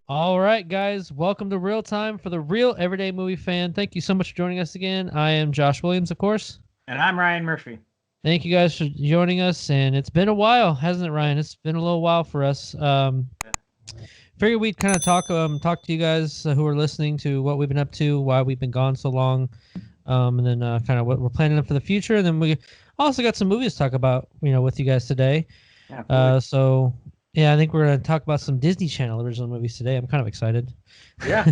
All right, guys, welcome to Real Time for the real everyday movie fan. Thank you so much for joining us again. I am Josh Williams, of course. And I'm Ryan Murphy. Thank you guys for joining us, and it's been a while, hasn't it, Ryan? It's been a little while for us. Figured we'd kind of talk to you guys who are listening to what we've been up to, why we've been gone so long, and then kind of what we're planning for the future. And then we also got some movies to talk about, with you guys today. Yeah, absolutely. So yeah, I think we're gonna talk about some Disney Channel original movies today. I'm kind of excited. Yeah,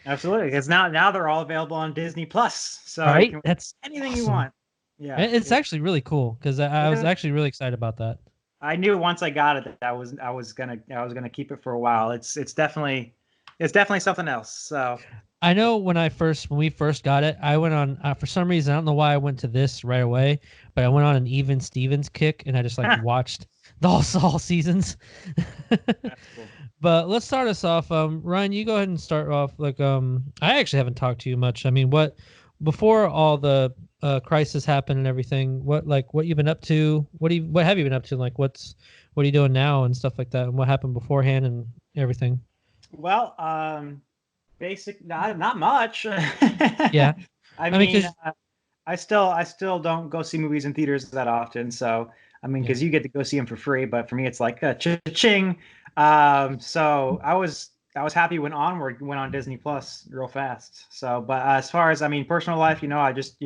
absolutely. Because now they're all available on Disney Plus, so you Right? can watch That's anything you awesome. want. Yeah, It's actually really cool because I it was is. actually really excited about that. I knew once I got it that I was gonna keep it for a while. It's definitely something else. So I know when we first got it, I went on for some reason I don't know why I went to this right away, but I went on an Even Stevens kick and I just like watched the all seasons. that's cool. But let's start us off. Ryan, you go ahead and start off. I actually haven't talked to you much. I mean, what before all the crisis happened and everything? What you've been up to? What have you been up to? What are you doing now and stuff like that? And what happened beforehand and everything? Well, basic not much. Yeah, I I mean, mean, cause I still don't go see movies in theaters that often. So I mean, yeah, because you get to go see them for free, but for me, it's like cha-ching. So I was happy when Onward went on Disney Plus real fast. So, but as far as I mean, personal life, I just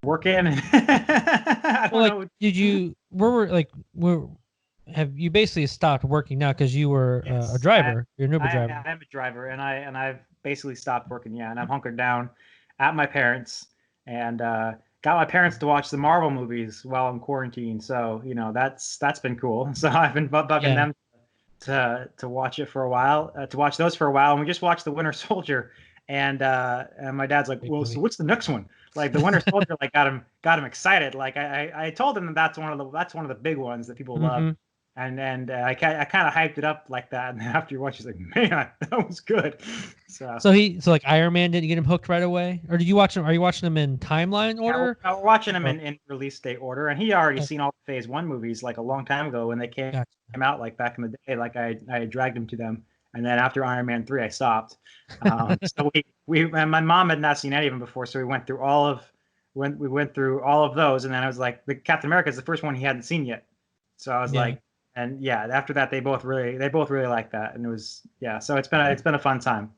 work in. I well, don't like, know. did you were have you basically stopped working now because you were a Yes, I driver? You're an Uber I driver. I'm a driver, and I've basically stopped working. Yeah, and I'm hunkered down at my parents, and got my parents to watch the Marvel movies while I'm quarantined. So that's been cool. So I've been bugging Yeah, them to watch it for a while, to watch those for a while, and we just watched the Winter Soldier. And my dad's like, great well, so movie. what's the next one? Like the Winter Soldier, like got him excited. Like I told him that that's one of the big ones that people love, Hmm. and I kind of hyped it up like that. And after you watch, he's like, man, that was good. So So like Iron Man didn't get him hooked right away, or did you watch him? Are you watching them in timeline yeah, order? we're watching him Or in release date order, and he already oh, seen all the Phase One movies like a long time ago when they came gotcha. out, like back in the day. Like I had dragged him to them, and then after Iron Man 3, I stopped. So we and my mom had not seen any of them before, so we went through all of those, and then I was like, the Captain America is the first one he hadn't seen yet, so I was Yeah. like, and yeah, after that they both really liked that, and it was yeah, so it's been a fun time.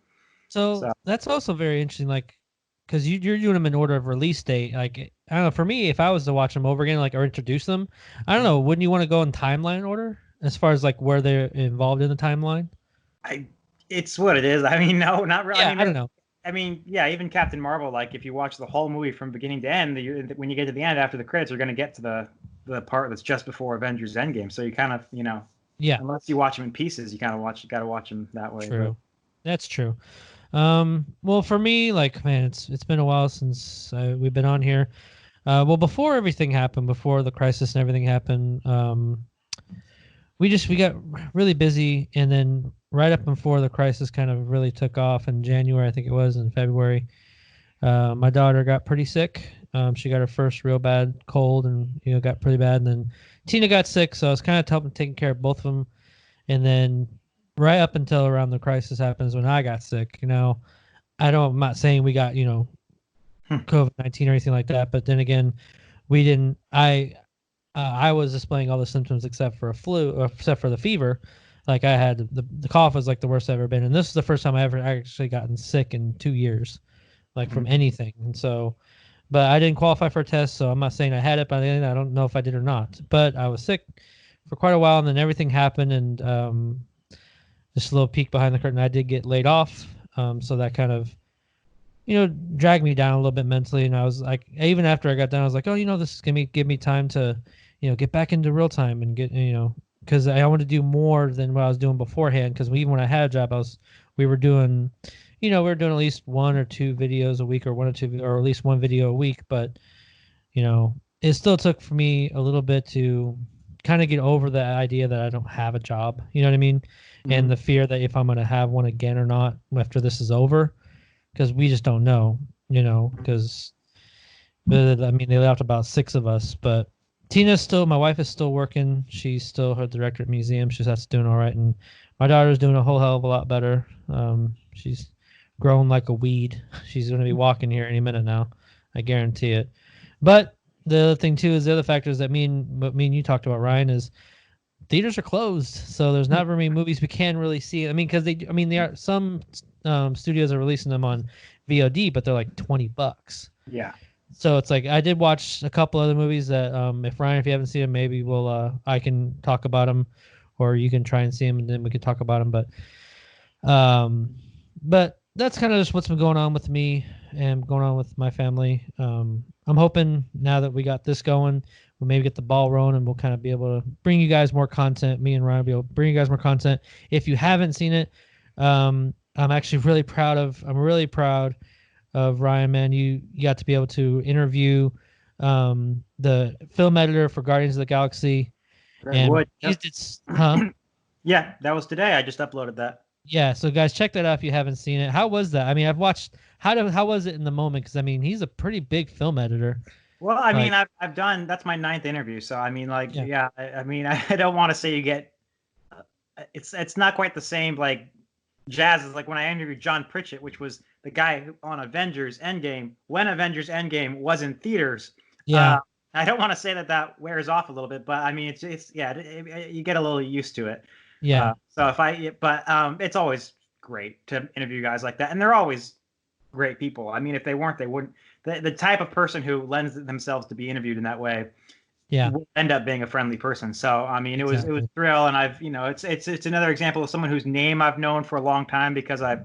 So So that's also very interesting, like, because you're doing them in order of release date. Like, I don't know. For me, if I was to watch them over again, like, or introduce them, I don't know. Wouldn't you want to go in timeline order as far as like where they're involved in the timeline? I it's what it is. I mean, no, not really. I Yeah, mean, I don't know. yeah, even Captain Marvel. Like, if you watch the whole movie from beginning to end, when you get to the end after the credits, you're going to get to the part that's just before Avengers Endgame. So you kind of, Yeah, unless you watch them in pieces, you kind of got to watch them that way. But true. That's true. Well, for me, like, man, it's been a while since we've been on here. Well, before everything happened, before the crisis and everything happened, we got really busy, and then right up before the crisis kind of really took off in January, I think it was in February. My daughter got pretty sick. She got her first real bad cold, and got pretty bad. And then Tina got sick, so I was kind of helping taking care of both of them. And then right up until around the crisis happens when I got sick. I'm not saying we got COVID-19 or anything like that, but then again, we didn't. I was displaying all the symptoms except for a flu, or except for the fever. Like, I had the cough was like the worst I've ever been, and this is the first time I ever actually gotten sick in 2 years, like from anything. And so, but I didn't qualify for a test, so I'm not saying I had it, but I don't know if I did or not. But I was sick for quite a while, and then everything happened, and just a little peek behind the curtain, I did get laid off. So that kind of dragged me down a little bit mentally, and I was like, even after I got down, I was like, oh, this is gonna give me time to get back into real time and get because I want to do more than what I was doing beforehand. Because even when I had a job, we were doing at least one or two videos a week, or one or two, or at least one video a week. But it still took for me a little bit to kind of get over the idea that I don't have a job. You know what I mean? And mm-hmm. the fear that if I'm gonna have one again or not after this is over, because we just don't know. Because I mean, they left about six of us, but My wife is still working. She's still her director at museum. That's doing all right, and my daughter's doing a whole hell of a lot better. She's grown like a weed. She's going to be walking here any minute now. I guarantee it. But the other thing too is the other factors that what me and you talked about, Ryan, is theaters are closed, so there's not very many movies we can really see. I mean, because they are some studios are releasing them on VOD, but they're like $20. Yeah. So it's like I did watch a couple other movies that if you haven't seen them, maybe I can talk about them, or you can try and see them, and then we can talk about them. But that's kind of just what's been going on with me and going on with my family. I'm hoping now that we got this going, we'll maybe get the ball rolling, and we'll kind of be able to bring you guys more content. Me and Ryan will be able to bring you guys more content. If you haven't seen it, I'm actually really proud of Ryan, man. You got to be able to interview the film editor for Guardians of the Galaxy. Greg Wood. Yep. Yeah, that was today. I just uploaded that. Yeah, so guys, check that out if you haven't seen it. How was that? I mean, I've watched. How was it in the moment? Because I mean, he's a pretty big film editor. Well, I mean, I've done. That's my 9th interview. So I mean, like, yeah. I mean, I don't want to say you get. It's not quite the same. Like, jazz is like when I interviewed John Pritchett, which was the guy on Avengers Endgame when Avengers Endgame was in theaters. Yeah. I don't want to say that wears off a little bit, but I mean, you get a little used to it. Yeah. It's always great to interview guys like that, and they're always great people. I mean, if they weren't, they wouldn't. The type of person who lends themselves to be interviewed in that way, will end up being a friendly person. So I mean, it was a thrill, and I've it's another example of someone whose name I've known for a long time because I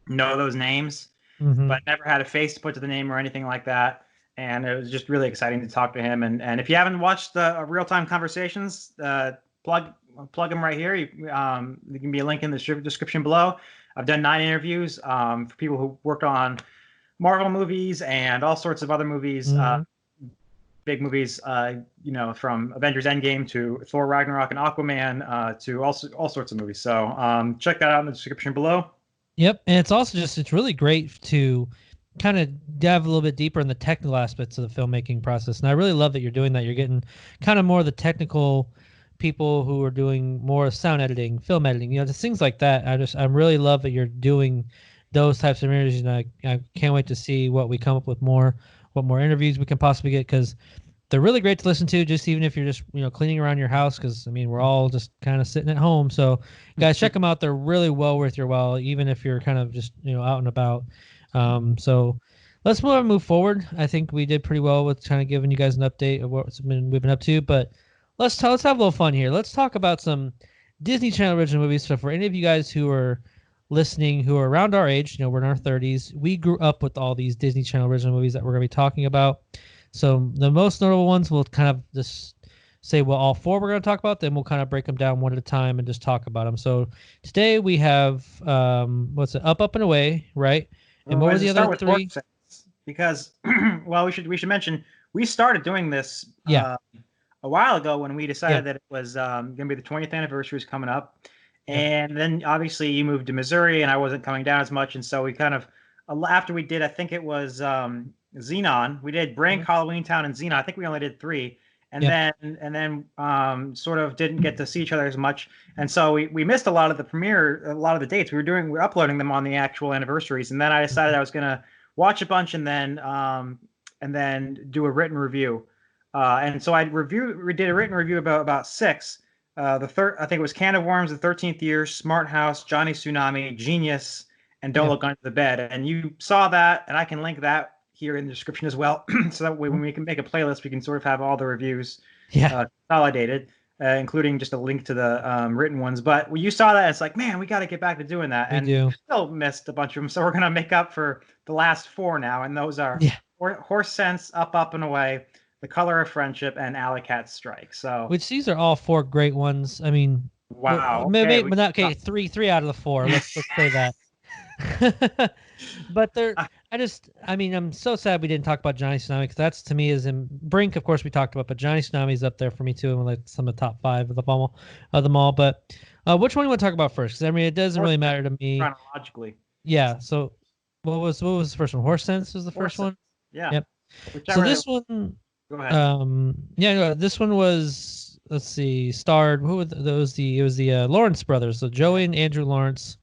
know those names, but never had a face to put to the name or anything like that. And it was just really exciting to talk to him. And if you haven't watched the real-time conversations, plug them right here. There can be a link in the description below. I've done 9 interviews for people who worked on Marvel movies and all sorts of other movies, big movies, from Avengers Endgame to Thor Ragnarok and Aquaman to all sorts of movies. So check that out in the description below. Yep, and it's really great to kind of dive a little bit deeper in the technical aspects of the filmmaking process. And I really love that you're doing that. You're getting kind of more of the technical people who are doing more sound editing, film editing, just things like that. I really love that you're doing those types of interviews, and I can't wait to see what we come up with what more interviews we can possibly get, because they're really great to listen to, just even if you're just cleaning around your house, because I mean we're all just kind of sitting at home. So guys, check them out. They're really well worth your while, even if you're kind of just out and about. So let's move forward. I think we did pretty well with kind of giving you guys an update of we've been up to, but let's have a little fun here. Let's talk about some Disney Channel original movies. So for any of you guys who are listening, who are around our age, we're in our 30s, we grew up with all these Disney Channel original movies that we're going to be talking about. So the most notable ones we'll kind of just say, well, all 4 we're going to talk about, then we'll kind of break them down one at a time and just talk about them. So today we have, Up and Away, right? And what were the other 3? Because, well, we should mention, we started doing this a while ago when we decided that it was going to be the 20th anniversary was coming up. And then obviously you moved to Missouri and I wasn't coming down as much. And so we kind of, after we did, I think it was Xenon, we did Brink, Halloween Town, and Xenon. I think we only did 3. And then sort of didn't get to see each other as much. And so we missed a lot of the premiere, a lot of the dates. We're uploading them on the actual anniversaries. And then I decided I was going to watch a bunch and then do a written review. And so we did a written review about 6. I think it was Can of Worms, The 13th Year, Smart House, Johnny Tsunami, Genius, and Don't Look Under the Bed. And you saw that, and I can link that here in the description as well, so that way when we can make a playlist, we can sort of have all the reviews consolidated, including just a link to the written ones. But when you saw that, it's like, man, we got to get back to doing that. We still missed a bunch of them, so we're going to make up for the last 4 now, and those are Horse Sense, Up and Away, The Color of Friendship, and Alley Cat Strike. So, which these are all 4 great ones. I mean, wow. Okay, three out of the 4. Let's say that. But I'm so sad we didn't talk about Johnny Tsunami, because that's, to me, is in Brink. Of course, we talked about, but Johnny Tsunami is up there for me too, and like some of the top 5 of them all. But which one do you want to talk about first? Because I mean, it doesn't really matter to me chronologically. Yeah. So what was the first one? Horse Sense was the first one. Yeah. Yep. So this one, Go ahead. Yeah, no, this one was, let's see, starred, who were those? It was the Lawrence brothers, so Joey and Andrew Lawrence.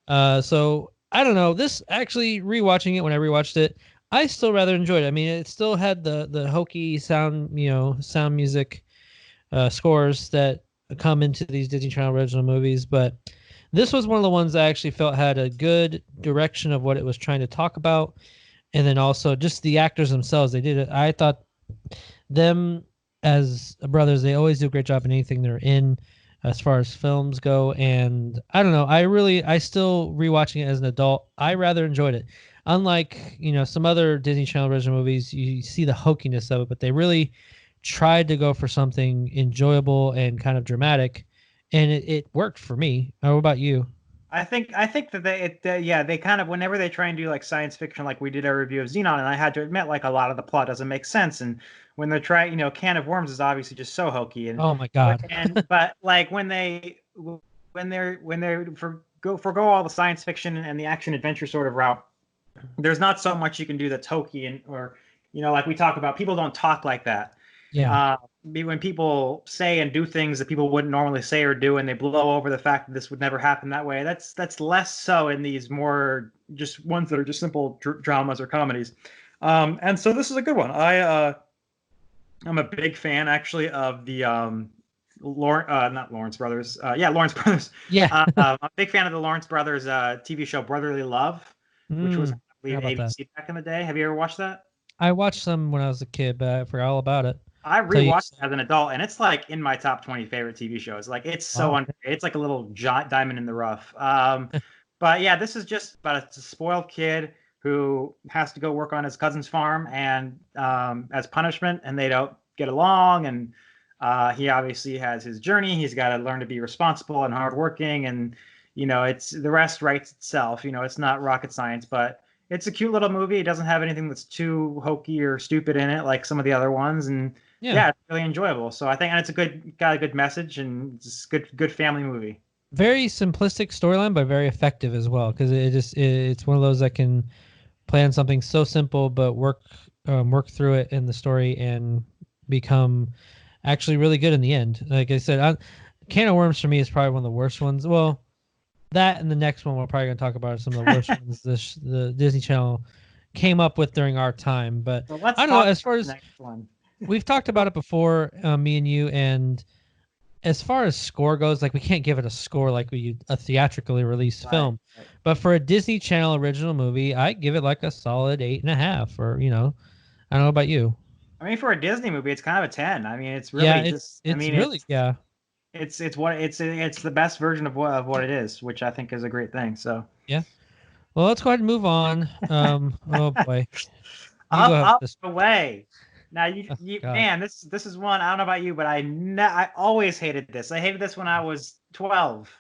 Hmm. So I don't know. This actually, rewatching it when I rewatched it, I still rather enjoyed it. I mean, it still had the hokey sound, sound music scores that come into these Disney Channel original movies, but this was one of the ones I actually felt had a good direction of what it was trying to talk about, and then also just the actors themselves. They did it. I thought them as brothers, they always do a great job in anything they're in as far as films go. And I don't know, I still rewatching it as an adult, I rather enjoyed it. Unlike, some other Disney Channel original movies, you see the hokiness of it, but they really tried to go for something enjoyable and kind of dramatic, and it worked for me. What about you? I think that yeah, they kind of, whenever they try and do like science fiction, like we did a review of Xenon, and I had to admit, like, a lot of the plot doesn't make sense. And when they're trying, Can of Worms is obviously just so hokey. And Oh my god. but like when they forgo all the science fiction and the action adventure sort of route, there's not so much you can do that's hokey, and or like we talk about, people don't talk like that. Yeah. uh, when people say and do things that people wouldn't normally say or do, and they blow over the fact that this would never happen that way, that's less so in these more just ones that are just simple dramas or comedies. And so this is a good one. I'm a big fan actually of the not Lawrence Brothers. Yeah, Lawrence Brothers. Yeah. I'm a big fan of the Lawrence Brothers TV show Brotherly Love, which was, I Forgot believe, about that. ABC back in the day. Have you ever watched that? I watched some when I was a kid, but I forgot all about it. I Tell you. rewatched it as an adult, and it's like in my top 20 favorite TV shows. Like, it's so Wow. it's like a little diamond in the rough. But yeah, this is just about a spoiled kid who has to go work on his cousin's farm, and as punishment, and they don't get along. And he obviously has his journey. He's got to learn to be responsible and hardworking, and it's the rest writes itself. It's not rocket science, but it's a cute little movie. It doesn't have anything that's too hokey or stupid in it like some of the other ones, and Yeah. yeah, it's really enjoyable. So I think, and it's got a good message, and it's a good family movie. Very simplistic storyline, but very effective as well, because it's one of those that can play on something so simple, but work through it in the story and become actually really good in the end. Like I said, Can of Worms for me is probably one of the worst ones. Well, that and the next one we're probably going to talk about are some of the worst ones the Disney Channel came up with during our time. But So let's I don't know. talk As far about the as next one. we've talked about it before, me and you, and as far as score goes, like we can't give it a score like we a theatrically released Right, film. right. But for a Disney Channel original movie, I give it like a solid 8.5. Or I don't know about you. I mean, for a Disney movie, it's kind of a 10. I mean, it's Yeah, really just. I it's mean, really, yeah. it's the best version of what it is, which I think is a great thing. So Yeah. Well, let's go ahead and move on. Oh boy, you go up, ahead with up, this. away. Now Oh you God. man, this is one, I don't know about you, but I always hated this. I hated this when I was 12,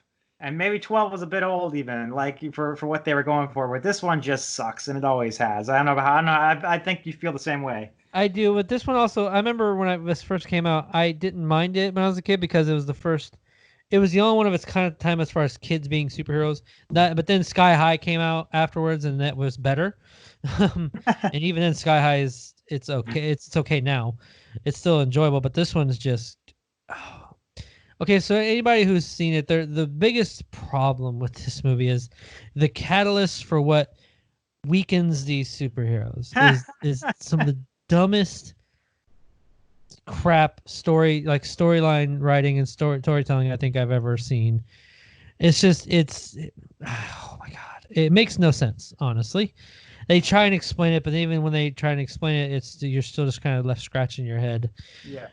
and maybe 12 was a bit old even, like for what they were going for. But this one just sucks, and it always has. I don't know about how. I don't know. I think you feel the same way. I do, but this one also. I remember when this first came out, I didn't mind it when I was a kid because it was the first. It was the only one of its kind of time as far as kids being superheroes. But then Sky High came out afterwards, and that was better. And even then, Sky High it's okay. It's okay now. It's still enjoyable, but this one's just. Okay, so anybody who's seen it, the biggest problem with this movie is the catalyst for what weakens these superheroes is some of the dumbest crap storyline writing and storytelling I think I've ever seen. It's just oh my god, it makes no sense, honestly. They try and explain it, but even when they try and explain it, you're still just kind of left scratching your head. Yeah.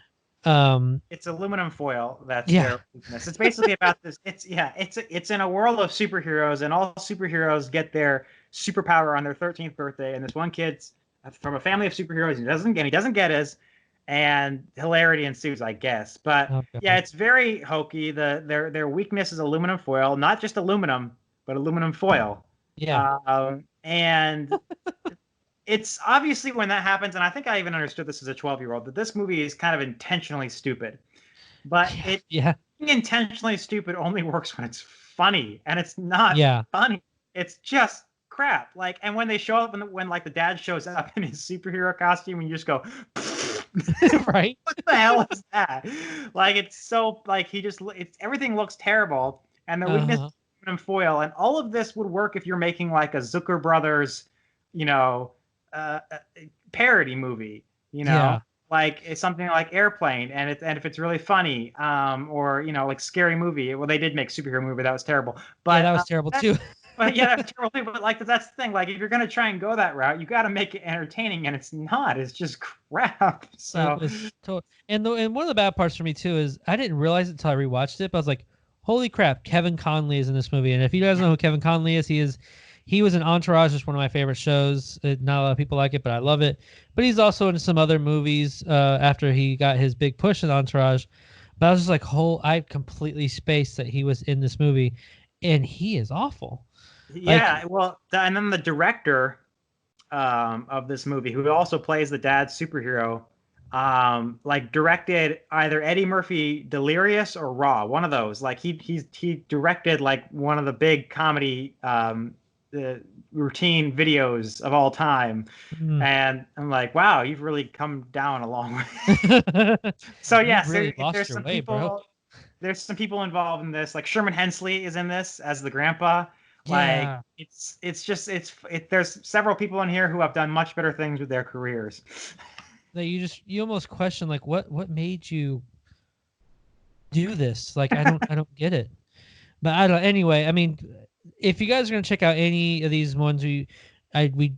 Um, It's aluminum foil. That's yeah, their weakness. It's basically about this. It's in a world of superheroes, and all superheroes get their superpower on their 13th birthday. And this one kid's from a family of superheroes. He doesn't get his, and hilarity ensues, I guess. But oh yeah, god, it's very hokey. Their weakness is aluminum foil, not just aluminum, but aluminum foil. yeah, And it's obviously, when that happens, and I think I even understood this as a 12-year-old, that this movie is kind of intentionally stupid. But yeah, it yeah, being intentionally stupid only works when it's funny, and it's not yeah, funny. It's just crap. Like, and when they show up, when like the dad shows up in his superhero costume, and you just go, Right? What the hell is that? Like it's so like it's everything looks terrible, and the weakness is Uh-huh. aluminum foil, and all of this would work if you're making like a Zucker Brothers, you know, parody movie, you know, Yeah. like it's something like Airplane, and if it's really funny, or like Scary Movie. Well, they did make superhero movie that was terrible, Yeah, but that was terrible that, too. but yeah, that's terrible. But like that's the thing. Like if you're gonna try and go that route, you got to make it entertaining, and it's not. It's just crap. It So was and one of the bad parts for me too is I didn't realize it until I rewatched it, but I was like, holy crap, Kevin Conley is in this movie. And if you guys know who Kevin Conley is, he was in Entourage, just one of my favorite shows. Not a lot of people like it, but I love it. But he's also in some other movies after he got his big push in Entourage. But I was just like, I completely spaced that he was in this movie, and he is awful. Like, yeah, well, and then the director of this movie, who also plays the dad superhero, like directed either Eddie Murphy Delirious or Raw, one of those. Like he directed like one of the big comedy routine videos of all time, mm, and I'm like, wow, you've really come down a long way. So you've yes, really lost there's your some way, bro. people. There's some people involved in this. Like Sherman Hensley is in this as the grandpa. Like Yeah. there's several people in here who have done much better things with their careers. That you almost question like what made you do this? Like I don't get it. But I don't anyway, I mean, if you guys are gonna check out any of these ones, we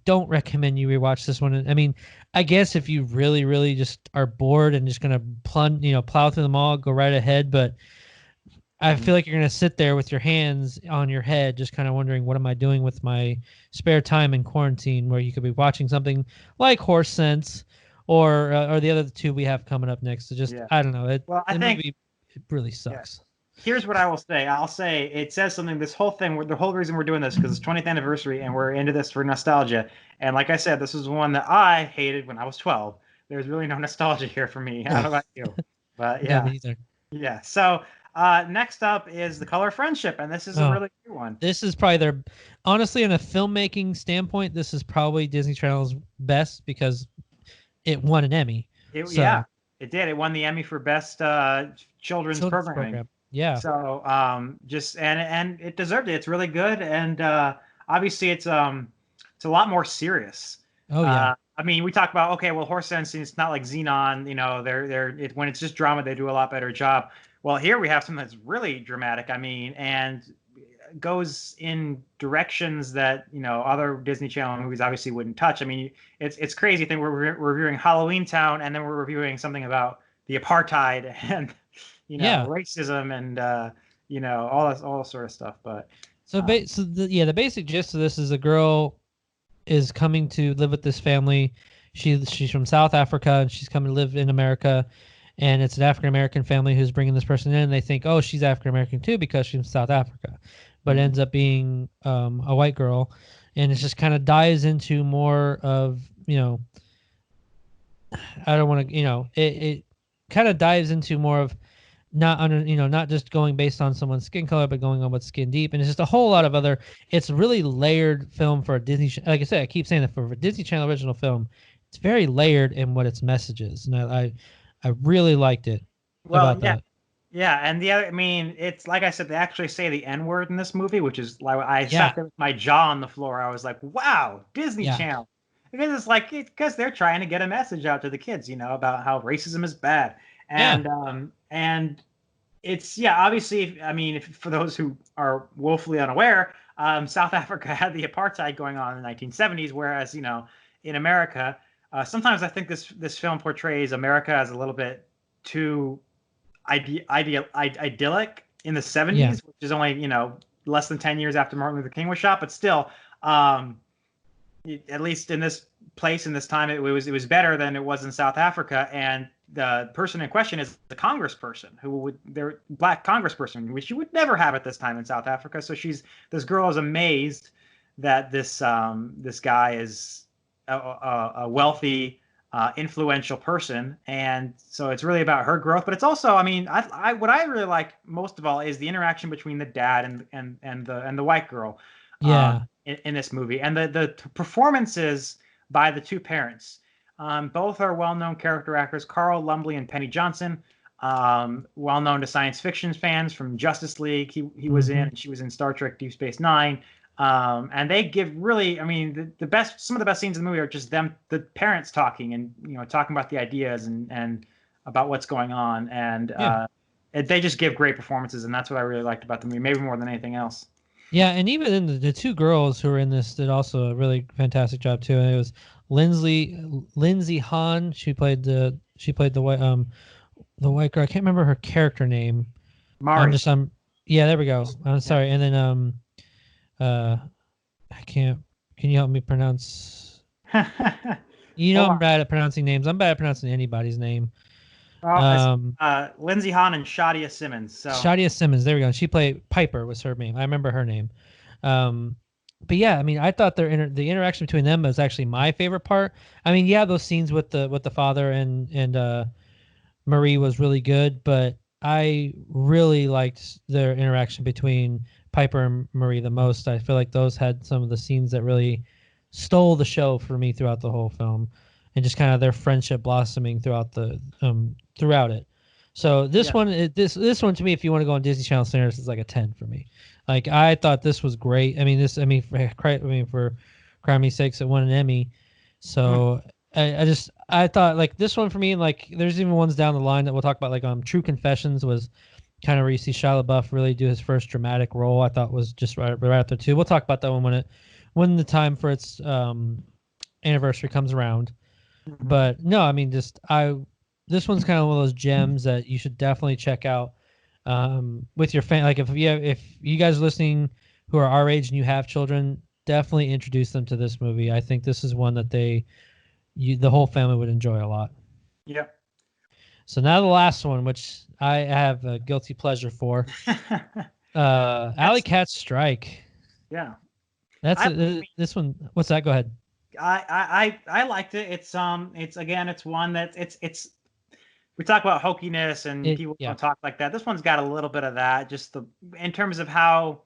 don't recommend you rewatch this one. I mean, I guess if you really, really just are bored and just gonna plow through them all, go right ahead. But I feel like you're gonna sit there with your hands on your head, just kind of wondering what am I doing with my spare time in quarantine, where you could be watching something like Horse Sense or the other two we have coming up next. So just Yeah. I don't know. Well, I The think movie it really yeah. sucks. Here's what I will say. I'll say it says something. This whole thing, the whole reason we're doing this because it's 20th anniversary and we're into this for nostalgia. And like I said, this is one that I hated when I was 12. There's really no nostalgia here for me. I don't know Ugh, about you, but no, yeah, me either. yeah. So next up is The Color of Friendship, and this is a Oh, really good one. this is probably their honestly, in a filmmaking standpoint, this is probably Disney Channel's best because it won an Emmy. Yeah, So it did. It won the Emmy for best children's children's programming. program. Yeah. So just and it deserved it. It's really good, and obviously it's a lot more serious. Oh yeah. I mean, we talk about okay, well, Horse Sense, it's not like Xenon. When it's just drama, they do a lot better job. Well, here we have something that's really dramatic. I mean, and goes in directions that other Disney Channel movies obviously wouldn't touch. I mean, it's crazy thing. We're reviewing Halloween Town, and then we're reviewing something about the apartheid and Yeah. racism and all this sort of stuff. But So the basic gist of this is a girl is coming to live with this family. She's from South Africa and she's coming to live in America, and it's an African American family who's bringing this person in. They think, oh, she's African American too because she's from South Africa, but it ends up being a white girl, and it just kind of dives into more of I don't want to it kind of dives into more of not just going based on someone's skin color, but going on with skin deep, and it's just a whole lot of other. It's a really layered film for a Disney. Like I said, I keep saying that for a Disney Channel original film, it's very layered in what its message is, and I really liked it well, about yeah, that. yeah, and the other, I mean, it's like I said, they actually say the N word in this movie, which is like I Yeah, sat there with my jaw on the floor. I was like, wow, Disney yeah, Channel. Because it's like because they're trying to get a message out to the kids, about how racism is bad, yeah, and it's yeah, obviously, I mean, for those who are woefully unaware, South Africa had the apartheid going on in the 1970s, whereas in America, sometimes I think this film portrays America as a little bit too idyllic in the yeah, 70s, which is only less than 10 years after Martin Luther King was shot, but still, um, at least in this place in this time, it was better than it was in South Africa. And the person in question is the congressperson they're black congressperson, which you would never have at this time in South Africa. So this girl is amazed that this guy is a wealthy, influential person, and so it's really about her growth. But it's also, I mean, what I really like most of all is the interaction between the dad and the white girl yeah, in this movie, and the performances by the two parents. Both are well-known character actors, Carl Lumbly and Penny Johnson. Well-known to science fiction fans from Justice League. He was in, and she was in Star Trek Deep Space Nine. And they give really, I mean, the best, some of the best scenes in the movie are just them, the parents talking and, talking about the ideas and about what's going on. And they just give great performances. And that's what I really liked about the movie, maybe more than anything else. Yeah, and even in the two girls who were in this did also a really fantastic job too. And it was Lindsay Hahn. She played the white girl. I can't remember her character name. Mari. Yeah, there we go. I'm sorry. And then I can't. Can you help me pronounce? I'm bad at pronouncing names. I'm bad at pronouncing anybody's name. Lindsay Hahn and Shadia Simmons. Shadia Simmons. There we go. She played Piper. Was her name? I remember her name. But yeah, I mean, I thought the interaction between them was actually my favorite part. I mean, yeah, those scenes with the father and Marie was really good, but I really liked their interaction between Piper and Marie the most. I feel like those had some of the scenes that really stole the show for me throughout the whole film, and just kind of their friendship blossoming throughout it. So this one to me, if you want to go on Disney Channel standards, is like a 10 for me. Like, I thought this was great. For Crimey's sakes, it won an Emmy. So I thought, like, this one for me, like, there's even ones down the line that we'll talk about, like True Confessions was kind of where you see Shia LaBeouf really do his first dramatic role. I thought was just right up there too. We'll talk about that one when the time for its anniversary comes around. But no, I mean, this one's kind of one of those gems that you should definitely check out with your fan. Like, if you guys are listening who are our age and you have children, definitely introduce them to this movie. I think this is one that the whole family would enjoy a lot. Yeah. So now the last one, which I have a guilty pleasure for, Alley Cat Strike. Yeah. This one. What's that? Go ahead. I liked it. It's one that it's we talk about hokiness and people don't talk like that. This one's got a little bit of that, just in terms of how.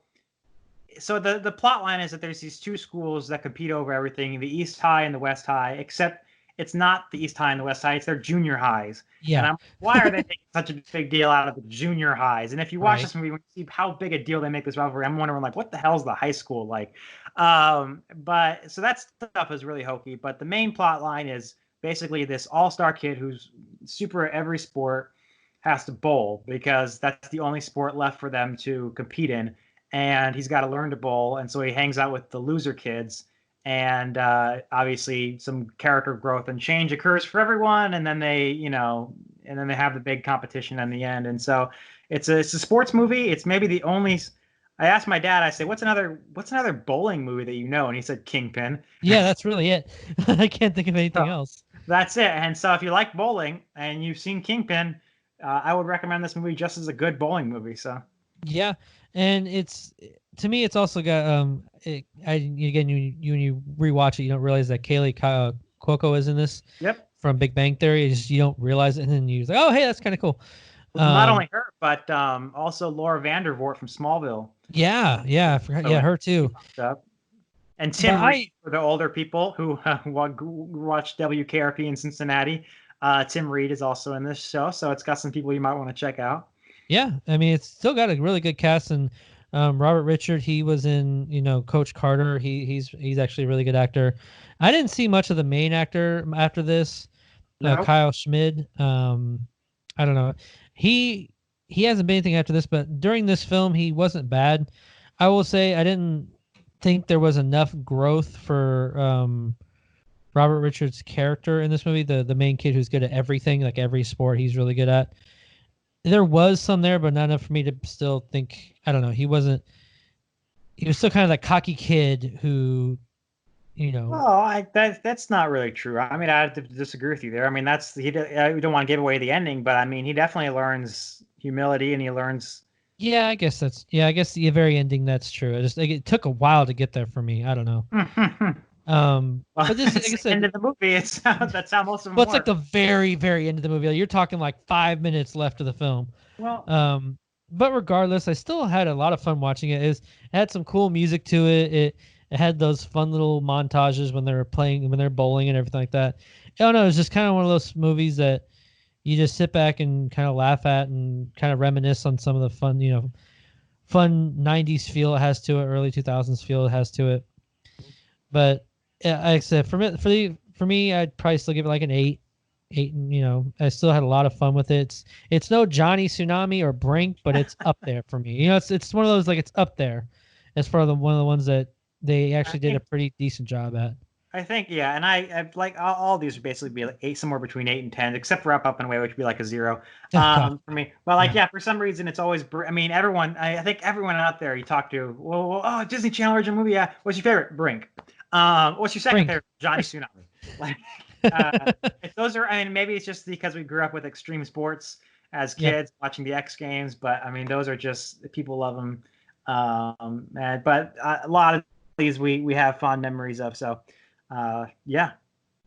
So the plot line is that there's these two schools that compete over everything, the East High and the West High, except it's not the East High and the West High, it's their junior highs. Yeah. And why are they making such a big deal out of the junior highs? And if you watch this movie, when you see how big a deal they make this rivalry, I'm wondering, like, what the hell is the high school like? But so that stuff is really hokey. But the main plot line is basically this all-star kid who's super at every sport has to bowl because that's the only sport left for them to compete in. And he's got to learn to bowl. And so he hangs out with the loser kids. And obviously some character growth and change occurs for everyone. And then they have the big competition in the end. And so it's a sports movie. It's maybe the only. I asked my dad, I said, what's another bowling movie that you know? And he said Kingpin. Yeah, that's really it. I can't think of anything else. That's it. And so if you like bowling and you've seen Kingpin, I would recommend this movie just as a good bowling movie. So yeah, and to me, it's also got when you rewatch it, you don't realize that Kaylee Cuoco is in this. Yep. From Big Bang Theory, you don't realize it, and then you're like, oh, hey, that's kind of cool. Not only her, but also Laura Vandervoort from Smallville. Yeah, I forgot. So, yeah, her too. And Tim Reed, for the older people who watch WKRP in Cincinnati, Tim Reed is also in this show, so it's got some people you might want to check out. Yeah, I mean, it's still got a really good cast, and Robert Richard, he was in Coach Carter. He's actually a really good actor. I didn't see much of the main actor after this, Kyle Schmid. I don't know. He hasn't been anything after this, but during this film, he wasn't bad. I will say I didn't think there was enough growth for Robert Richards' character in this movie, the main kid who's good at everything, like every sport he's really good at. There was some there, but not enough for me to still think, I don't know, he was still kind of that cocky kid who, Oh, that's not really true. I mean, I have to disagree with you there. I mean, I don't want to give away the ending, but I mean, he definitely learns humility and he learns. Yeah, I guess the very ending, that's true. It took a while to get there for me. I don't know. But this, like I said, end of the movie. That's how most of them. Well, it's like the very, very end of the movie. You're talking like 5 minutes left of the film. Well, but regardless, I still had a lot of fun watching it. It had some cool music to it. It had those fun little montages when they're bowling and everything like that. Oh no, it's just kind of one of those movies that you just sit back and kind of laugh at and kind of reminisce on some of the fun, fun '90s feel it has to it, early 2000s feel it has to it. But yeah, like I said, for me, I'd probably still give it like an eight. Eight, and I still had a lot of fun with it. It's no Johnny Tsunami or Brink, but it's up there for me. It's one of those, like, it's up there as far as one of the ones that they I actually did a think pretty decent job at. I think yeah, and I like all these would basically be like eight, somewhere between 8 and 10, except for Up and Away, which would be like a zero Oh God, for me. But like yeah, yeah, for some reason it's always. I mean, everyone. I think everyone out there you talk to, oh, Disney Channel original movie. Yeah, what's your favorite? Brink. What's your second Brink. favorite? Johnny Tsunami. Like, uh, those are. I mean, maybe it's just because we grew up with extreme sports as Yep. kids, watching the X Games. But I mean, those are just people love them. But a lot of these we have fond memories of. So. Yeah.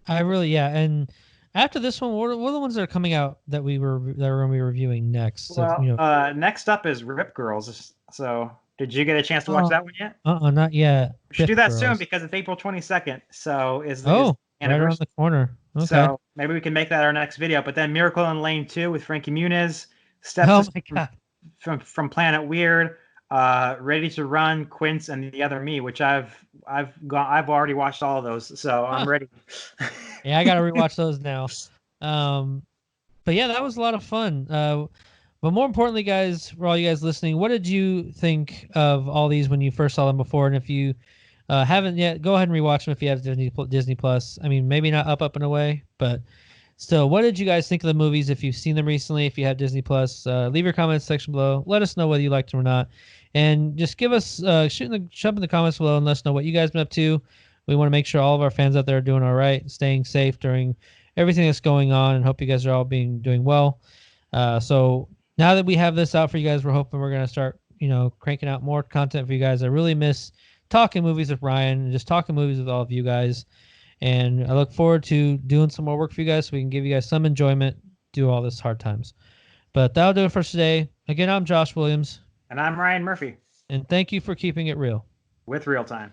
I really, yeah. And after this one, what are the ones that are coming out that we're going to be reviewing next? So, Well, next up is Rip Girls. So, did you get a chance to watch oh, that one yet? not yet. We should do Rip that soon Girls. because it's April 22nd. So is Oh, the right around anniversary. the corner. Okay. So maybe we can make that our next video. But then Miracle in Lane 2 with Frankie Muniz, Oh Stepsister my God. from Planet Weird, Ready to Run, Quince, and The Other Me, which I've already watched all of those. So I'm Huh. ready. Yeah, I got to rewatch those now. Um, but yeah, that was a lot of fun. But more importantly, guys, for all you guys listening, what did you think of all these when you first saw them before? And if you haven't yet, go ahead and rewatch them if you have Disney Plus. I mean, maybe not Up and Away, but still, what did you guys think of the movies? If you've seen them recently, if you have Disney Plus, leave your comments section below. Let us know whether you liked them or not, and just give us jump in the comments below and let us know what you guys been up to. We want to make sure all of our fans out there are doing all right, staying safe during everything that's going on, and hope you guys are all doing well. So now that we have this out for you guys, we're hoping we're gonna start cranking out more content for you guys. I really miss talking movies with Ryan and just talking movies with all of you guys. And I look forward to doing some more work for you guys so we can give you guys some enjoyment, do all this hard times. But that'll do it for today. Again, I'm Josh Williams, And I'm Ryan Murphy and thank you for keeping it real. with Real Time.